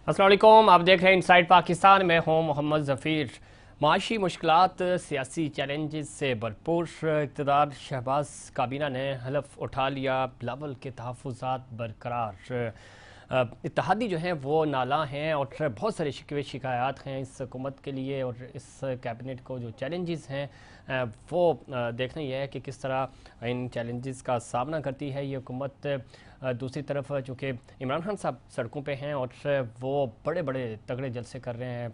السلام علیکم، آپ دیکھ رہے ہیں انسائیڈ پاکستان میں ہوں محمد ظفیر۔ معاشی مشکلات، سیاسی چیلنجز سے بھرپور اقتدار، شہباز کابینہ نے حلف اٹھا لیا، بلاول کے تحفظات برقرار۔ اتحادی جو ہیں وہ نالاں ہیں اور بہت سارے شکوے شکایات ہیں اس حکومت کے لیے، اور اس کیبنٹ کو جو چیلنجز ہیں وہ دیکھنا یہ ہے کہ کس طرح ان چیلنجز کا سامنا کرتی ہے یہ حکومت۔ دوسری طرف چونکہ عمران خان صاحب سڑکوں پہ ہیں اور وہ بڑے بڑے تگڑے جلسے کر رہے ہیں،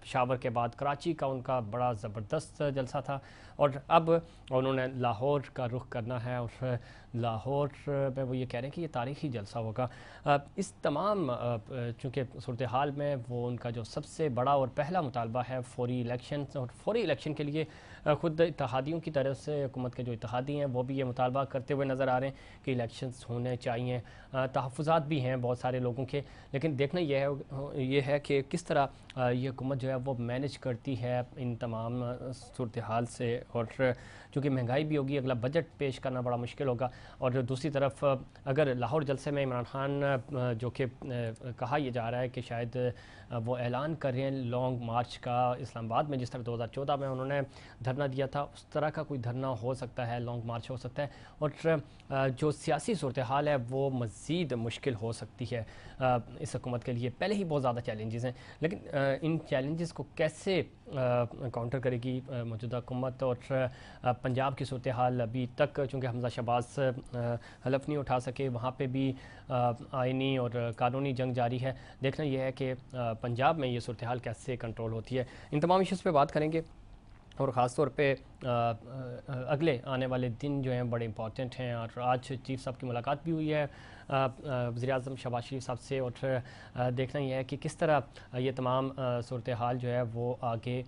پشاور کے بعد کراچی کا ان کا بڑا زبردست جلسہ تھا، اور اب انہوں نے لاہور کا رخ کرنا ہے، اور لاہور میں وہ یہ کہہ رہے ہیں کہ یہ تاریخی جلسہ ہوگا۔ اس تمام چونکہ صورتحال میں وہ ان کا جو سب سے بڑا اور پہلا مطالبہ ہے فوری الیکشن، اور فوری الیکشن کے لیے خود اتحادیوں کی طرف سے حکومت کے جو اتحادی ہیں وہ بھی یہ مطالبہ کرتے ہوئے نظر آ رہے ہیں کہ الیکشنز ہونے چاہیے۔ تحفظات بھی ہیں بہت سارے لوگوں کے، لیکن دیکھنا یہ ہے کہ کس طرح یہ حکومت جو ہے وہ مینج کرتی ہے ان تمام صورتحال سے، اور چونکہ مہنگائی بھی ہوگی، اگلا بجٹ پیش کرنا بڑا مشکل ہوگا۔ اور دوسری طرف اگر لاہور جلسے میں عمران خان جو کہ کہا یہ جا رہا ہے کہ شاید وہ اعلان کر رہے ہیں لانگ مارچ کا اسلام آباد میں، جس طرح 2014 میں انہوں نے دھرنا دیا تھا اس طرح کا کوئی دھرنا ہو سکتا ہے، لانگ مارچ ہو سکتا ہے، اور جو سیاسی صورتحال ہے وہ مزید مشکل ہو سکتی ہے اس حکومت کے لیے۔ پہلے ہی بہت زیادہ چیلنجز ہیں، لیکن ان چیلنجز کو کیسے کاؤنٹر کرے گی موجودہ حکومت، اور پنجاب کی صورتحال ابھی تک چونکہ حمزہ شہباز حلف نہیں اٹھا سکے، وہاں پہ بھی آئینی اور قانونی جنگ جاری ہے۔ دیکھنا یہ ہے کہ پنجاب میں یہ صورتحال کیسے کنٹرول ہوتی ہے۔ ان تمام ایشوز پہ بات کریں گے، اور خاص طور پہ اگلے آنے والے دن جو ہیں بڑے امپورٹنٹ ہیں، اور آج چیف صاحب کی ملاقات بھی ہوئی ہے وزیر اعظم شہباز شریف صاحب سے، اور دیکھنا یہ ہے کہ کس طرح یہ تمام صورتحال جو ہے وہ آگے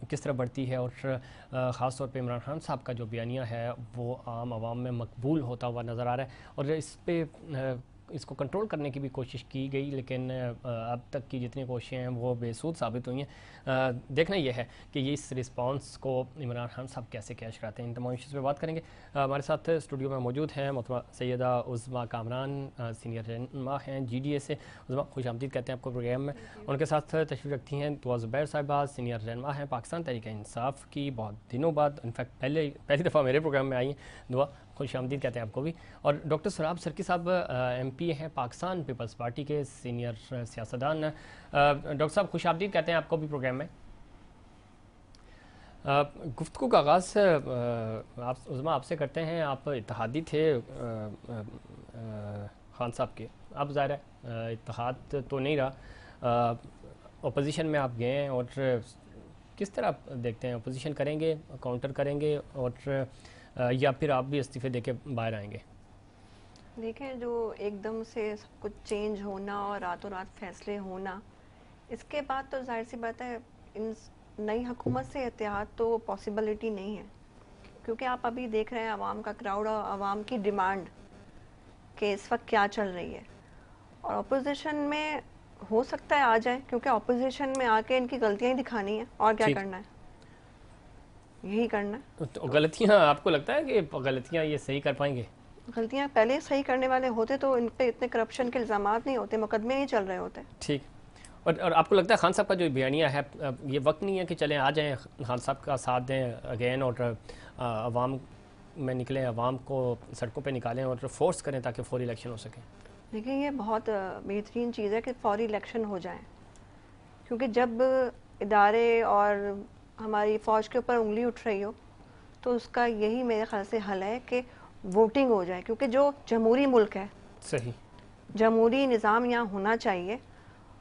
کس طرح بڑھتی ہے، اور خاص طور پہ عمران خان صاحب کا جو بیانیہ ہے وہ عام عوام میں مقبول ہوتا ہوا نظر آ رہا ہے، اور اس کو کنٹرول کرنے کی بھی کوشش کی گئی، لیکن اب تک کی جتنی کوششیں ہیں وہ بے سود ثابت ہوئی ہیں۔ دیکھنا یہ ہے کہ یہ اس رسپانس کو عمران خان صاحب کیسے کیش کراتے ہیں۔ ان تمام ایشوز پہ بات کریں گے۔ ہمارے ساتھ اسٹوڈیو میں موجود ہیں محترمہ سیدہ عظمیٰ کامران، سینئر رہنما ہیں جی ڈی اے سے۔ عظمیٰ خوش آمدید کہتے ہیں آپ کو پروگرام میں۔ ان کے ساتھ تشریف رکھتی ہیں دعا زبیر صاحبہ، سینئر رہنما ہیں پاکستان تحریک انصاف کی، بہت دنوں بعد انفیکٹ پہلی دفعہ میرے پروگرام میں آئی ہیں۔ دعا خوش آمدید کہتے ہیں آپ کو بھی۔ اور ڈاکٹر سراب سرکی صاحب ایم پی ہیں پاکستان پیپلز پارٹی کے، سینئر سیاستدان۔ ڈاکٹر صاحب خوش آمدید کہتے ہیں آپ کو بھی پروگرام میں۔ گفتگو کا آغاز عظمیٰ آپ سے کرتے ہیں۔ آپ اتحادی تھے خان صاحب کے، اب ظاہر ہے اتحاد تو نہیں رہا، اپوزیشن میں آپ گئے ہیں، اور کس طرح دیکھتے ہیں؟ اپوزیشن کریں گے، کاؤنٹر کریں گے، اور یا پھر آپ بھی استعفے دے کے باہر آئیں گے؟ دیکھیں، جو ایک دم سے سب کچھ چینج ہونا اور راتوں رات فیصلے ہونا، اس کے بعد تو ظاہر سی بات ہے ان نئی حکومت سے اتحاد تو پاسبلٹی نہیں ہے، کیونکہ آپ ابھی دیکھ رہے ہیں عوام کا کراؤڈ اور عوام کی ڈیمانڈ کہ اس وقت کیا چل رہی ہے، اور اپوزیشن میں ہو سکتا ہے آ جائیں، کیونکہ اپوزیشن میں آ کے ان کی غلطیاں ہی دکھانی ہیں، اور کیا کرنا ہے، یہی کرنا ہے۔ تو غلطیاں آپ کو لگتا ہے کہ غلطیاں یہ صحیح کر پائیں گے؟ غلطیاں پہلے صحیح کرنے والے ہوتے تو ان پہ اتنے کرپشن کے الزامات نہیں ہوتے، مقدمے نہیں چل رہے ہوتے۔ ٹھیک، اور آپ کو لگتا ہے خان صاحب کا جو بیانیہ ہے، یہ وقت نہیں ہے کہ چلیں آ جائیں خان صاحب کا ساتھ دیں اگین، اور عوام میں نکلیں، عوام کو سڑکوں پہ نکالیں اور فورس کریں تاکہ فوری الیکشن ہو سکے؟ دیکھیں، یہ بہت بہترین چیز ہے کہ فوری الیکشن ہو جائیں، کیونکہ جب ادارے اور ہماری فوج کے اوپر انگلی اٹھ رہی ہو تو اس کا یہی میرے خیال سے حل ہے کہ ووٹنگ ہو جائے، کیونکہ جو جمہوری ملک ہے، صحیح، جمہوری نظام یہاں ہونا چاہیے،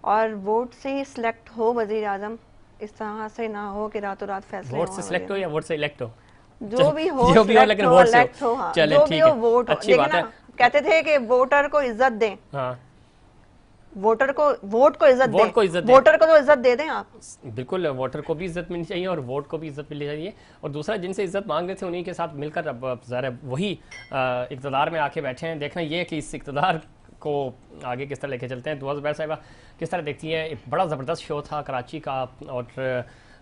اور ووٹ سے ہی سلیکٹ ہو وزیر اعظم، اس طرح سے نہ ہو کہ راتوں رات فیصلے ووٹ سے سلیکٹ ہو یا ووٹ سے الیکٹ ہو؟ جو بھی ہو، جو بھی ہو لیکن ووٹ سے الیکٹ ہو، ہاں، چلیں جو بھی ٹھیک ہو ہے، ووٹ ہو۔ اچھی بات ہے۔ کہتے تھے کہ ووٹر کو عزت دیں، ہاں، ووٹر کو ووٹ کو عزت ووٹ کو عزت دیں، دیں، ووٹر کو تو عزت دے دیں آپ۔ بالکل، ووٹر کو بھی عزت ملنی چاہیے اور ووٹ کو بھی عزت ملنی چاہیے، اور دوسرا جن سے عزت مانگ رہے تھے انہی کے ساتھ مل کر اب ظاہر ہے وہی اقتدار میں آ کے بیٹھے ہیں۔ دیکھنا یہ ہے کہ اس اقتدار کو آگے کس طرح لے کے چلتے ہیں۔ دعا زبیر صاحبہ کس طرح دیکھتی ہیں؟ ایک بڑا زبردست شو تھا کراچی کا، اور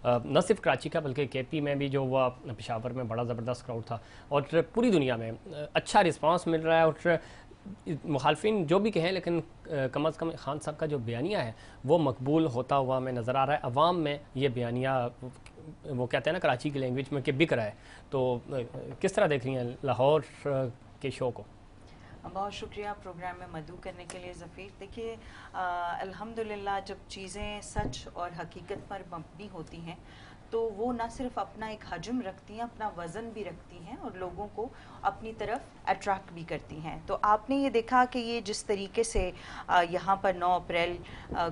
نہ صرف کراچی کا بلکہ کے پی میں بھی جو ہوا، پشاور میں بڑا زبردست کراؤڈ تھا، اور پوری دنیا میں اچھا رسپانس مل رہا ہے، اور मुखालफिन जो भी कहें, लेकिन कम अज़ कम खान साहब का जो बेयानिया है वो मकबूल होता हुआ हमें नज़र आ रहा है। अवाम में ये बेयानिया, वो कहते हैं ना कराची की लैंग्वेज में, कि बिक रहा है। तो किस तरह देख रही हैं लाहौर के शो को? बहुत शुक्रिया प्रोग्राम में मदऊ करने के लिए ज़फ़ीर। देखिए, अल्हम्दुलिल्लाह जब चीज़ें सच और हकीकत पर मबनी होती हैं तो वो ना सिर्फ अपना एक हजम रखती हैं, अपना वज़न भी रखती हैं और लोगों को अपनी तरफ अट्रैक्ट भी करती हैं। तो आपने ये देखा कि ये जिस तरीके से यहाँ पर 9 अप्रैल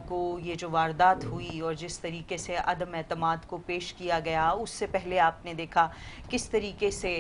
को ये जो वारदात हुई और जिस तरीके से अदम एतमाद को पेश किया गया, उससे पहले आपने देखा किस तरीके से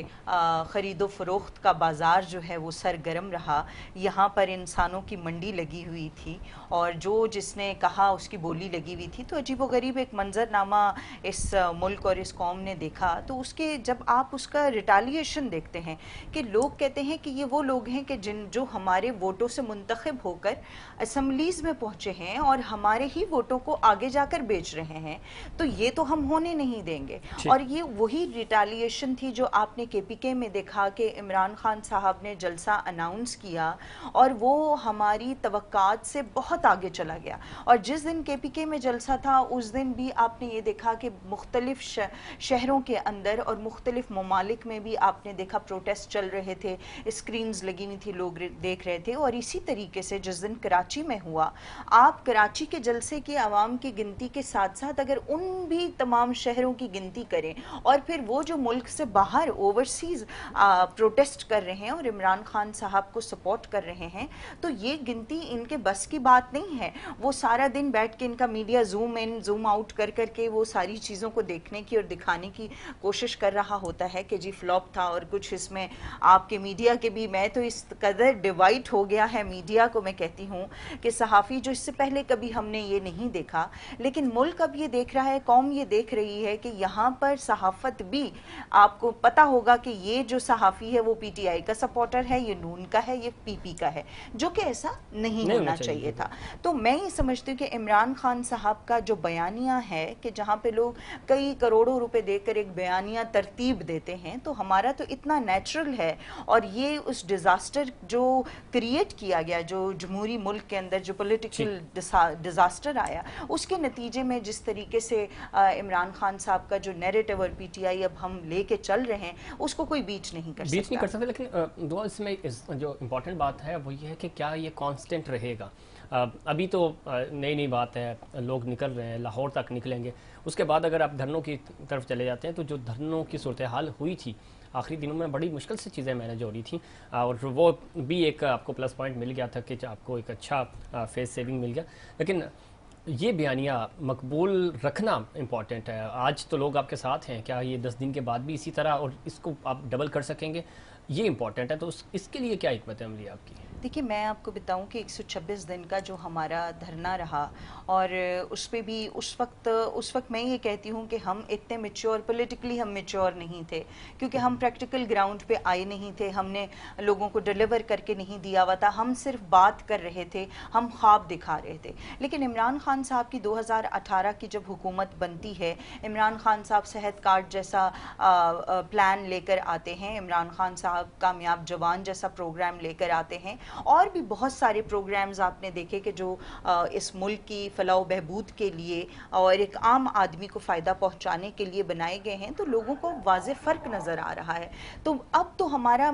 ख़रीदो फ़रोख्त का बाज़ार जो है वो सरगर्म रहा। यहाँ पर इंसानों की मंडी लगी हुई थी और जो जिसने कहा उसकी बोली लगी हुई थी। तो अजीबोगरीब एक मंजरनामा इस मुल्क और इस कौम ने देखा। तो उसके जब आप उसका रिटालिएशन देखते हैं कि लोग कहते हैं कि ये वो लोग हैं कि जो हमारे वोटों से मुंतखब होकर असम्बलीज़ में पहुँचे हैं और हमारे ही वोटों को आगे जाकर बेच रहे हैं, तो ये तो हम होने नहीं देंगे। और ये वही रिटालिएशन थी जो आपने KPK में देखा कि इमरान खान साहब ने जलसा अनाउंस किया और वो हमारी तवक्कात से बहुत आगे चला गया। और जिस दिन KPK में जलसा था उस दिन भी आपने ये देखा कि मुख्तलिफ शहरों के अंदर और मुख्तलिफ ममालिक में भी आपने देखा प्रोटेस्ट चल रहे थे, स्क्रीन्स लगी हुई थी, लोग देख रहे थे। और इसी तरीके से जिस दिन कराची में हुआ, आप कराची के जलसे की आवाम की गिनती के साथ साथ अगर उन भी तमाम शहरों की गिनती करें और फिर वो जो मुल्क से बाहर ओवरसीज प्रोटेस्ट कर रहे हैं और इमरान खान साहब को सपोर्ट कर रहे हैं, तो ये गिनती इनके बस की बात नहीं है। वो सारा दिन बैठ के इनका media zoom in zoom out कर करके वो सारी चीज़ों को देखने की और दिखाने की कोशिश कर रहा होता है कि जी फ्लॉप था और कुछ इसमें आपके मीडिया के भी। मैं तो इस कदर डिवाइड हो गया है मीडिया को, मैं कहती हूँ कि सहाफ़ी जो इससे पहले कभी हमने ये नहीं देखा, लेकिन मुल्क अब ये देख रहा है, कौम ये देख रही है कि यहाँ पर सहाफ़त भी, आपको पता होगा कि ये जो सहाफ़ी है वो PTI का सपोर्टर है, ये नून का है, ये PP का है, जो कि ऐसा नहीं होना चाहिए था। तो मैं ये समझती हूँ कि इमरान खान साहब का जो बयानिया है कि जहाँ पे लोग कई करोड़ों रुपए देकर एक बयानिया तरतीब देते हैं, तो हमारा तो इतना नेचुरल है। और ये उस डिज़ास्टर जो क्रिएट किया गया, जो जमहूरी मुल्क के अंदर जो पॉलिटिकल डिज़ास्टर आया, उसके नतीजे में जिस तरीके से इमरान खान साहब का जो नैरेटिव और PTI अब हम लेके चल रहे हैं, उसको कोई बीच नहीं कर सकता। लेकिन दो इसमें जो इम्पोर्टेंट बात है वो ये है कि क्या ये कांस्टेंट रहेगा। अभी तो नई नई बात है, लोग निकल रहे हैं, लाहौर तक निकलेंगे। उसके बाद अगर आप धरनों की तरफ चले जाते हैं तो जो धरनों की सूरत हाल हुई थी आखिरी दिनों में, बड़ी मुश्किल से चीज़ें मैनेज हो रही थी और वो भी एक आपको प्लस पॉइंट मिल गया था कि आपको एक अच्छा फेस सेविंग मिल गया। लेकिन ये बयानिया मकबूल रखना इम्पॉर्टेंट है। आज तो लोग आपके साथ हैं, क्या ये 10 दिन के बाद भी इसी तरह और इसको आप डबल कर सकेंगे, ये इम्पॉर्टेंट है। तो इसके लिए क्या हिकमत अमली है आपकी? देखिए, मैं आपको बताऊं कि 126 दिन का जो हमारा धरना रहा और उस पे भी उस वक्त मैं ये कहती हूँ कि हम इतने मैच्योर, पॉलिटिकली हम मैच्योर नहीं थे, क्योंकि हम प्रैक्टिकल ग्राउंड पे आए नहीं थे, हमने लोगों को डिलीवर करके नहीं दिया हुआ था, हम सिर्फ बात कर रहे थे, हम ख्वाब दिखा रहे थे। लेकिन इमरान खान साहब की 2018 की जब हुकूमत बनती है, इमरान खान साहब सेहत कार्ड जैसा प्लान लेकर आते हैं, इमरान खान साहब कामयाब जवान जैसा प्रोग्राम लेकर आते हैं और भी बहुत सारे प्रोग्राम्स आपने देखे कि जो इस मुल्क की फलाह बहबूद के लिए और एक आम आदमी को फ़ायदा पहुंचाने के लिए बनाए गए हैं। तो लोगों को वाज़े फ़र्क नज़र आ रहा है। तो अब तो हमारा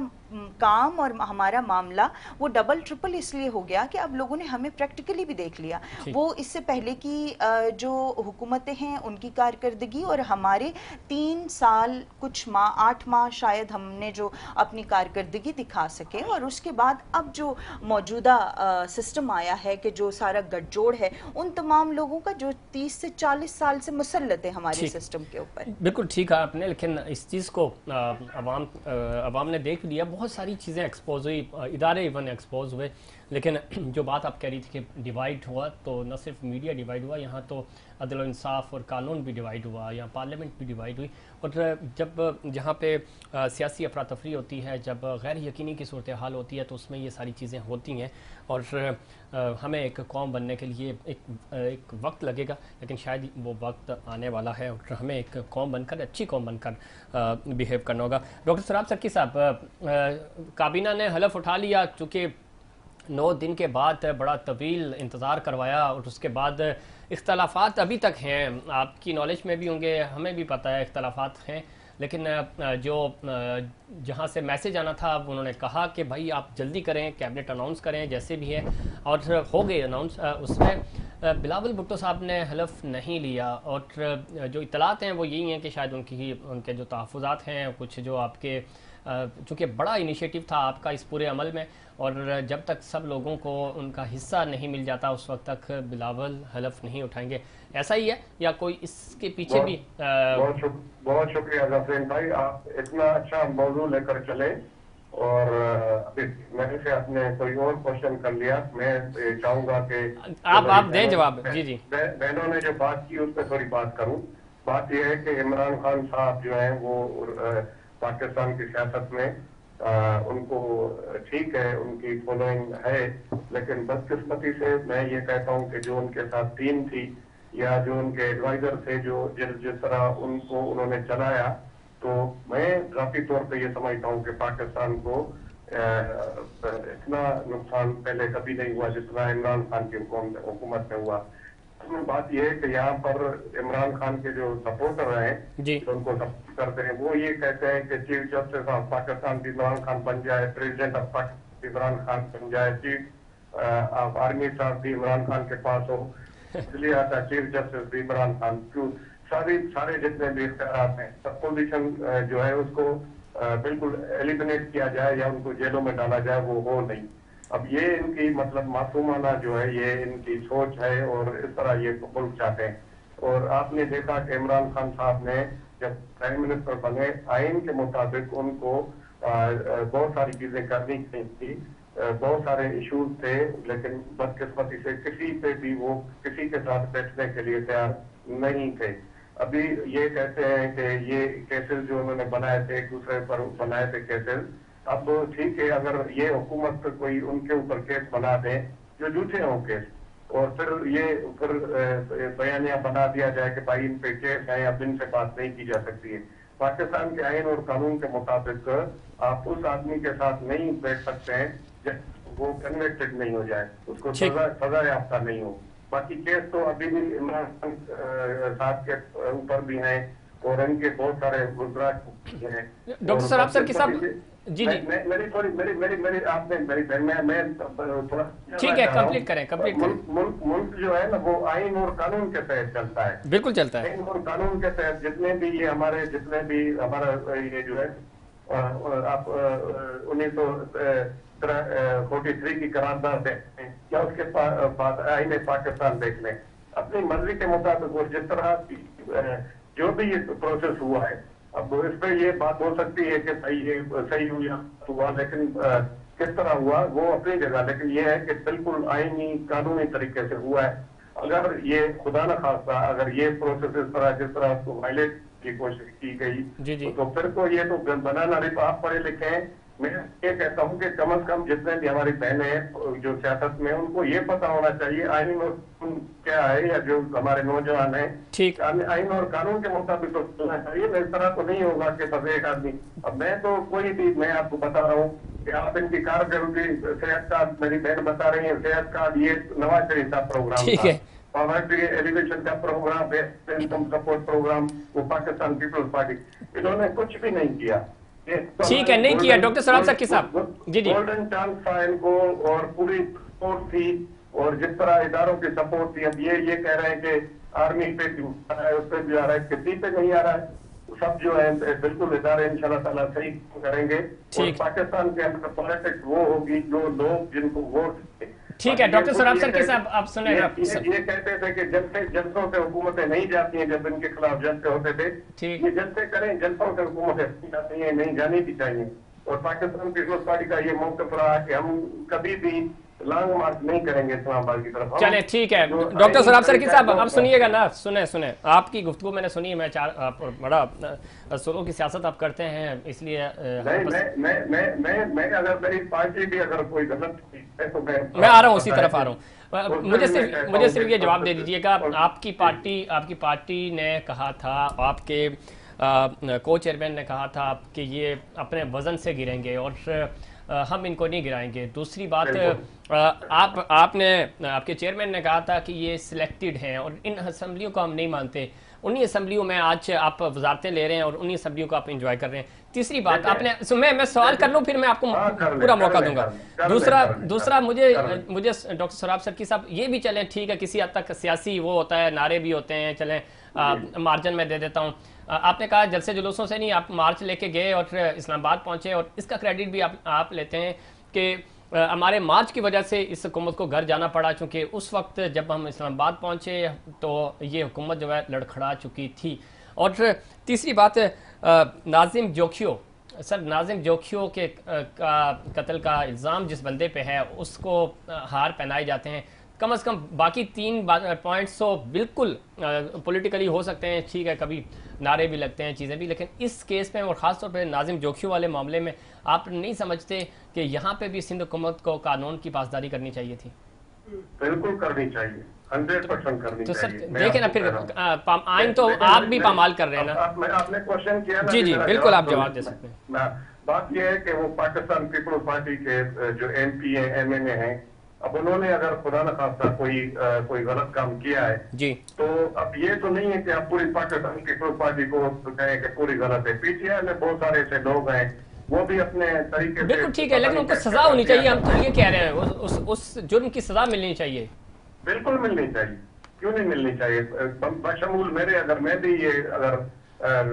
काम और हमारा मामला वो डबल ट्रिपल इसलिए हो गया कि अब लोगों ने हमें प्रैक्टिकली भी देख लिया। वो इससे पहले की जो हुकूमतें हैं उनकी कारकर्दगी और हमारे 3 साल कुछ माह, 8 माह शायद हमने जो अपनी कारकर्दगी दिखा सके, और उसके बाद अब जो मौजूदा सिस्टम आया है कि जो सारा गठजोड़ है उन तमाम लोगों का जो 30 से 40 साल से मुसल्लत है हमारे सिस्टम के ऊपर। बिल्कुल ठीक है आपने, लेकिन इस चीज़ को अवाम ने देख लिया, बहुत सारी चीज़ें एक्सपोज हुई, इदारे इवन एक्सपोज हुए। लेकिन जो बात आप कह रही थी कि डिवाइड हुआ, तो न सिर्फ मीडिया डिवाइड हुआ, यहाँ तो अदल और इंसाफ और कानून भी डिवाइड हुआ, यहाँ पार्लियामेंट भी डिवाइड हुई। और जब जहाँ पे सियासी अफरा तफरी होती है, जब गैर यकीनी की सूरत हाल होती है, तो उसमें ये सारी चीज़ें होती हैं। और हमें एक कौम बनने के लिए एक वक्त लगेगा, लेकिन शायद वो वक्त आने वाला है और हमें एक कौम बनकर, अच्छी कौम बनकर बिहेव करना होगा। डॉक्टर सराब सक्की साहब, काबीना ने हलफ उठा लिया, चूँकि 9 दिन के बाद बड़ा तवील इंतज़ार करवाया और उसके बाद इख्तलाफात अभी तक हैं, आपकी नॉलेज में भी होंगे, हमें भी पता है इख्तलाफात हैं, लेकिन जो जहाँ से मैसेज आना था उन्होंने कहा कि भाई आप जल्दी करें, कैबिनेट अनाउंस करें जैसे भी है, और हो गए अनाउंस। उसमें बिलावल भुट्टो साहब ने हलफ नहीं लिया, और जो इतलात हैं वो यही हैं कि शायद उनके जो तहफ़्फ़ुज़ात हैं कुछ, जो आपके चूँकि बड़ा इनिशिएटिव था आपका इस पूरे अमल में, और जब तक सब लोगों को उनका हिस्सा नहीं मिल जाता उस वक्त तक बिलावल हलफ नहीं उठाएंगे, ऐसा ही है या कोई इसके पीछे भी? बहुत शुक्रिया जफरीन भाई, आप इतना अच्छा मौजू लेकर चले, और अभी मेरे से आपने कोई और क्वेश्चन कर लिया। मैं चाहूंगा कि आप दें जवाब। जी जी, बहनों ने जो बात की उस पर थोड़ी बात करूं। बात यह है कि इमरान खान साहब जो है वो पाकिस्तान की सियासत में उनको ठीक है, उनकी फॉलोइंग है, लेकिन बदकिस्मती से मैं ये कहता हूँ कि जो उनके साथ टीम थी या जो उनके एडवाइजर थे, जो जिस तरह उनको उन्होंने चलाया, तो मैं ज़ाती तौर पे ये समझता हूँ कि पाकिस्तान को इतना नुकसान पहले कभी नहीं हुआ जितना इमरान खान की हुकूमत में हुआ। बात यह है कि यहाँ पर इमरान खान के जो सपोर्टर हैं, जो उनको सपोर्ट करते हैं, वो ये कहते हैं कि चीफ जस्टिस ऑफ पाकिस्तान भी इमरान खान बन जाए, प्रेसिडेंट ऑफ पाकिस्तान इमरान खान बन जाए, चीफ ऑफ आर्मी स्टाफ भी इमरान खान के पास हो, इसलिए आता चीफ जस्टिस भी इमरान खान। क्यों सारे जितने भी इख्तियार हैं, अपोजिशन जो है उसको बिल्कुल एलिमिनेट किया जाए या उनको जेलों में डाला जाए, वो हो नहीं। अब ये इनकी मतलब मासूमाना जो है, ये इनकी सोच है, और इस तरह ये मुल्क चाहते हैं। और आपने देखा कि इमरान खान साहब ने जब प्राइम मिनिस्टर बने, आइन के मुताबिक उनको बहुत सारी चीजें करनी थी, बहुत सारे इश्यूज थे, लेकिन बदकिस्मती से किसी पे भी वो किसी के साथ बैठने के लिए तैयार नहीं थे। अभी ये कहते हैं कि ये केसेस जो उन्होंने बनाए थे, एक दूसरे पर बनाए थे केसेस, अब ठीक है अगर ये हुकूमत कोई उनके ऊपर केस बना दे जो झूठे हों केस, और फिर बयानिया बना दिया जाए कि भाई इन पे केस है, अब इनसे बात नहीं की जा सकती है। पाकिस्तान के आइन और कानून के मुताबिक आप उस आदमी के साथ नहीं बैठ सकते हैं जब वो कन्विक्टेड नहीं हो जाए, उसको सजा याफ्ता नहीं हो। बाकी केस तो अभी भी इमरान खान साहब के ऊपर भी हैं, और इनके बहुत सारे गुजरात हैं। डॉक्टर सराफ सर के साहब, जी जी, मेरी आपने मैं थोड़ा ठीक है, कंप्लीट करें। मुल्क जो है ना वो आइन और कानून के तहत चलता है, बिल्कुल चलता है। आइन और कानून के तहत जितने भी हमारा ये जो है, आप 1943 की करारदाद देखें या उसके बाद आइन पाकिस्तान देख लें, अपनी मर्जी के मुताबिक, और जिस तरह जो भी ये प्रोसेस हुआ है, अब इस पे ये बात हो सकती है कि भाई ये सही हुआ, लेकिन किस तरह हुआ वो अपनी जगह, लेकिन ये है कि बिल्कुल आईनी कानूनी तरीके से हुआ है। अगर ये खुदा न खास्ता अगर ये प्रोसेस इस तरह जिस तरह उसको वायलेट की कोशिश की गई, तो फिर तो ये तो बनाना नहीं। आप पढ़े लिखे हैं, मैं ये कहता हूँ कि कम से कम जितने भी हमारी बहनें हैं जो सियासत में, उनको ये पता होना चाहिए आइन और कानून क्या है, या जो हमारे नौजवान हैं, ठीक आइन और कानून के मुताबिक तो चलना चाहिए। इस तरह तो नहीं होगा कि बस एक आदमी। अब मैं तो कोई भी, मैं आपको बता रहा हूँ कि आप इनकी कारकर्दगी, सेहत कार्ड, मेरी बहन बता रही है सेहत कार्ड, ये नवाज शरीफ का प्रोग्राम था, पॉवर्टी एलिवेशन का प्रोग्राम, इनकम सपोर्ट प्रोग्राम, वो पाकिस्तान पीपल्स पार्टी, इन्होंने कुछ भी नहीं किया। ठीक है, नहीं किया डॉक्टर सराफ सर के साहब। जी जी, गोल्डन चांस था इनको, और पूरी सपोर्ट थी, और जिस तरह इदारों की सपोर्ट थी। अब ये कह रहे हैं कि आर्मी पे आ रहा है, उस पर भी आ रहा है, किसी पे नहीं आ रहा है। सब जो है बिल्कुल इदारे इंशाल्लाह ताला सही करेंगे, और पाकिस्तान के अंदर पॉलिटिक्स वो होगी जो लोग जिनको वोट। ठीक है डॉक्टर सराफ सर के साहब, आप सुने, ये कहते थे कि जलसों से हुकूमतें नहीं जाती हैं, जब इनके खिलाफ जलसे होते थे, ये जलसे करें, जलसों से हुकूमतें जाती हैं, नहीं जानी भी चाहिए। और पाकिस्तान पीपल्स पार्टी का ये मौक़िफ़ रहा कि हम कभी भी लॉन्ग मार्च नहीं करेंगे इस्लामाबाद की तरफ। चले ठीक है डॉक्टर सराफ सर के साहब, अब सुनिएगा ना, सुने आपकी गुफ्तगू मैंने सुनी। मैं बड़ा सुरों की सियासत आप करते हैं, इसलिए मैं अगर मेरी पार्टी भी अगर कोई गलत है तो मैं आ रहा हूँ, उसी तरफ आ रहा हूँ। मुझे सिर्फ ये जवाब दे दीजिएगा, आपकी पार्टी ने कहा था, आपके को चेयरमैन ने कहा था कि ये अपने वजन से गिरेंगे, और ہم ان کو نہیں گرائیں گے. دوسری بات آپ نے آپ کے چیئرمین نے کہا تھا کہ یہ سلیکٹڈ ہیں اور ان اسمبلیوں کو ہم نہیں مانتے. انہی اسمبلیوں میں آج آپ وزارتیں لے رہے ہیں اور انہی اسمبلیوں کو آپ انجوائے کر رہے ہیں. تیسری بات آپ نے میں سوال کر لوں پھر میں آپ کو پورا موقع دوں گا. دوسرا مجھے ڈاکٹر سراب سرکی صاحب یہ بھی چلیں ٹھیک ہے کسی حد تک سیاسی وہ ہوتا ہے نعرے بھی ہوتے ہیں چلیں مارجن میں دے دیتا ہوں. آپ نے کہا جلسے جلوسوں سے نہیں آپ مارچ لے کے گئے اور اسلام آباد پہنچے اور اس کا کریڈٹ بھی آپ لیتے ہیں کہ ہمارے مارچ کی وجہ سے اس حکومت کو گھر جانا پڑا چونکہ اس وقت جب ہم اسلام آباد پہنچے تو یہ حکومت جو ہے لڑکھڑا چکی تھی. اور تیسری بات ناظم جوکھیو سر ناظم جوکھیو کے قتل کا الزام جس بندے پہ ہے اس کو ہار پہنائے جاتے ہیں. کم از کم باقی 3 پوائنٹس تو بالکل پولیٹیکلی ہو سکتے ہیں ٹھیک ہے کبھی نعرے بھی لگتے ہیں چیزیں بھی لیکن اس کیس میں اور خاص طور پہ ناظم جوکھیو والے معاملے میں آپ نہیں سمجھتے کہ یہاں پہ بھی سندھ حکومت کو قانون کی پاسداری کرنی چاہیے تھی؟ بالکل کرنی چاہیے 100% کرنی تو سر چاہیے. دیکھیں نا پھر آئین تو آپ بھی پامال کر رہے ہیں نا. آپ نے کوشچن کیا نا جی بالکل آپ جواب دے سکتے ہیں. بات یہ ہے کہ وہ پاکستان پیپلز پارٹی کے جو ایم پی ہیں ایم این اے ہیں اب انہوں نے اگر خدا نخواستہ کوئی غلط کام کیا ہے جی تو اب یہ تو نہیں ہے کہ آپ پوری پاکستان پیپلز پارٹی کو کہیں کہ پوری غلط ہے. پی ٹی آئی میں بہت سارے ایسے لوگ ہیں وہ بھی اپنے طریقے سے بالکل ٹھیک ہے لیکن ان کو سزا ہونی چاہیے. ہم تو یہ کہہ رہے ہیں اس جرم کی سزا ملنی چاہیے. بالکل ملنی چاہیے. کیوں نہیں ملنی چاہیے؟ بشمول میرے اگر میں بھی یہ اگر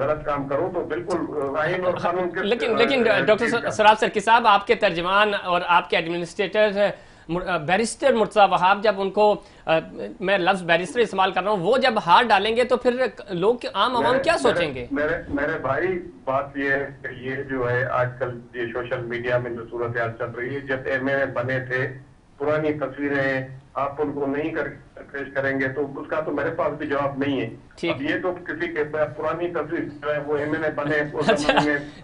غلط کام کروں تو بالکل آئین اور قانون کے لیکن ڈاکٹر سراب سرکی صاحب آپ کے ترجمان اور آپ کے ایڈمنسٹریٹر بیرسٹر مرتضیٰ وہاب جب ان کو میں لفظ بیرسٹر استعمال کر رہا ہوں وہ جب ہار ڈالیں گے تو پھر لوگ عام عوام کیا سوچیں گے؟ میرے بھائی بات یہ ہے کہ یہ جو ہے آج کل یہ سوشل میڈیا میں جو صورتحال چل رہی ہے جب ایم اے بنے تھے پرانی تصویریں آپ ان کو نہیں پیش کریں گے تو اس کا تو میرے پاس بھی جواب نہیں ہے. اب یہ تو کسی کے پرانی تصویر جو ہے وہ ایم این اے بنے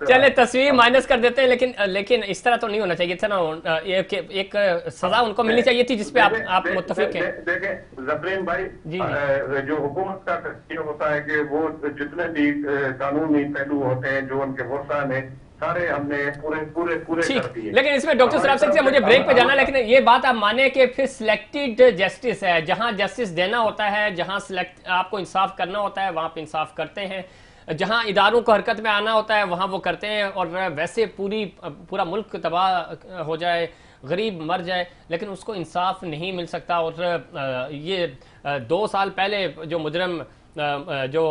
چلے تصویر مائنس کر دیتے ہیں لیکن اس طرح تو نہیں ہونا چاہیے تھا نا. ایک سزا ان کو ملنی چاہیے تھی جس پہ آپ متفق ہیں. دیکھیں زفرین بھائی جو حکومت کا یہ ہوتا ہے کہ وہ جتنے بھی قانونی پہلو ہوتے ہیں جو ان کے ورثاء ہیں سارے ہم نے پورے کر دیے. لیکن اس میں ڈاکٹر سراب سرکی سے مجھے بریک پہ جانا لیکن یہ بات آپ مانیں کہ پھر سلیکٹڈ جسٹس ہے جہاں جسٹس دینا ہوتا ہے جہاں آپ کو انصاف کرنا ہوتا ہے وہاں پہ انصاف کرتے ہیں جہاں اداروں کو حرکت میں آنا ہوتا ہے وہاں وہ کرتے ہیں اور ویسے پورا ملک تباہ ہو جائے غریب مر جائے لیکن اس کو انصاف نہیں مل سکتا. اور یہ 2 سال پہلے جو مجرم جو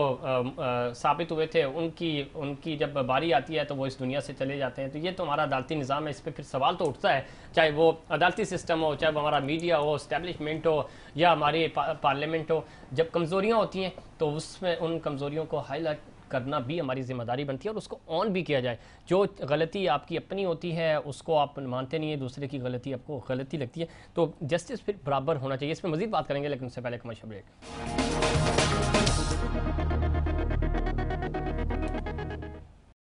ثابت ہوئے تھے ان کی جب باری آتی ہے تو وہ اس دنیا سے چلے جاتے ہیں. تو یہ تو ہمارا عدالتی نظام ہے اس پہ پھر سوال تو اٹھتا ہے چاہے وہ عدالتی سسٹم ہو چاہے وہ ہمارا میڈیا ہو اسٹیبلشمنٹ ہو یا ہماری پارلیمنٹ ہو. جب کمزوریاں ہوتی ہیں تو اس میں ان کمزوریوں کو ہائی لائٹ کرنا بھی ہماری ذمہ داری بنتی ہے اور اس کو آن بھی کیا جائے. جو غلطی آپ کی اپنی ہوتی ہے اس کو آپ مانتے نہیں ہیں دوسرے کی غلطی آپ کو غلطی لگتی ہے تو جسٹس پھر برابر ہونا چاہیے. اس پہ مزید بات کریں گے لیکن اس سے پہلے کمرشل بریک.